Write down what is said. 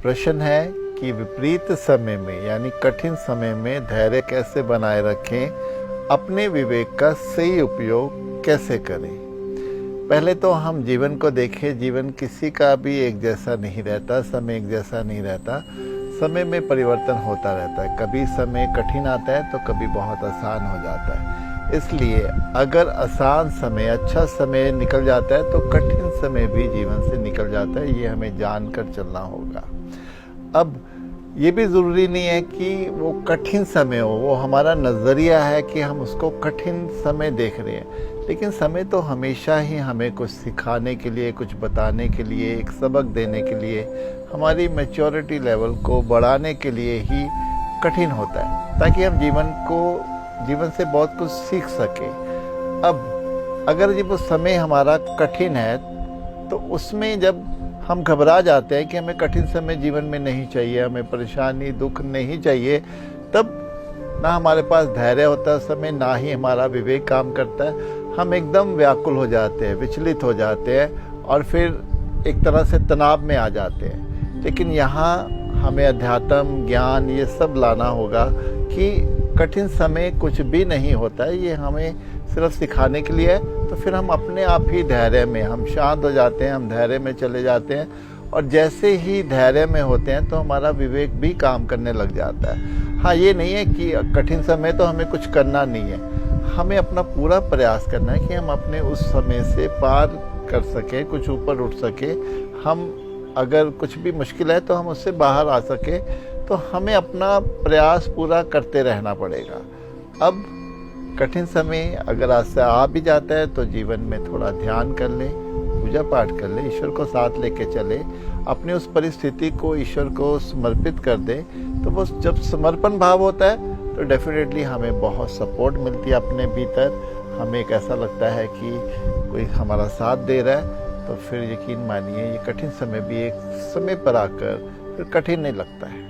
प्रश्न है कि विपरीत समय में यानी कठिन समय में धैर्य कैसे बनाए रखें, अपने विवेक का सही उपयोग कैसे करें। पहले तो हम जीवन को देखें, जीवन किसी का भी एक जैसा नहीं रहता, समय एक जैसा नहीं रहता, समय में परिवर्तन होता रहता है। कभी समय कठिन आता है तो कभी बहुत आसान हो जाता है। इसलिए अगर आसान समय, अच्छा समय निकल जाता है तो कठिन समय भी जीवन से निकल जाता है, ये हमें जानकर चलना होगा। अब ये भी ज़रूरी नहीं है कि वो कठिन समय हो, वो हमारा नज़रिया है कि हम उसको कठिन समय देख रहे हैं, लेकिन समय तो हमेशा ही हमें कुछ सिखाने के लिए, कुछ बताने के लिए, एक सबक देने के लिए, हमारी मैच्योरिटी लेवल को बढ़ाने के लिए ही कठिन होता है, ताकि हम जीवन से बहुत कुछ सीख सके। अब अगर जब वो समय हमारा कठिन है तो उसमें जब हम घबरा जाते हैं कि हमें कठिन समय जीवन में नहीं चाहिए, हमें परेशानी दुख नहीं चाहिए, तब ना हमारे पास धैर्य होता है समय, ना ही हमारा विवेक काम करता है। हम एकदम व्याकुल हो जाते हैं, विचलित हो जाते हैं और फिर एक तरह से तनाव में आ जाते हैं। लेकिन यहाँ हमें अध्यात्म, ज्ञान ये सब लाना होगा कि कठिन समय कुछ भी नहीं होता है, ये हमें सिर्फ सिखाने के लिए है। तो फिर हम अपने आप ही धैर्य में हम शांत हो जाते हैं, हम धैर्य में चले जाते हैं, और जैसे ही धैर्य में होते हैं तो हमारा विवेक भी काम करने लग जाता है। हाँ, ये नहीं है कि कठिन समय तो हमें कुछ करना नहीं है, हमें अपना पूरा प्रयास करना है कि हम अपने उस समय से पार कर सके, कुछ ऊपर उठ सके। हम अगर कुछ भी मुश्किल है तो हम उससे बाहर आ सके, तो हमें अपना प्रयास पूरा करते रहना पड़ेगा। अब कठिन समय अगर आज से आ भी जाता है तो जीवन में थोड़ा ध्यान कर ले, पूजा पाठ कर ले, ईश्वर को साथ लेके चले, अपनी उस परिस्थिति को ईश्वर को समर्पित कर दे। तो वो जब समर्पण भाव होता है तो डेफिनेटली हमें बहुत सपोर्ट मिलती है अपने भीतर। हमें एक ऐसा लगता है कि कोई हमारा साथ दे रहा है, तो फिर यकीन मानिए ये कठिन समय भी एक समय पर आकर फिर कठिन नहीं लगता है।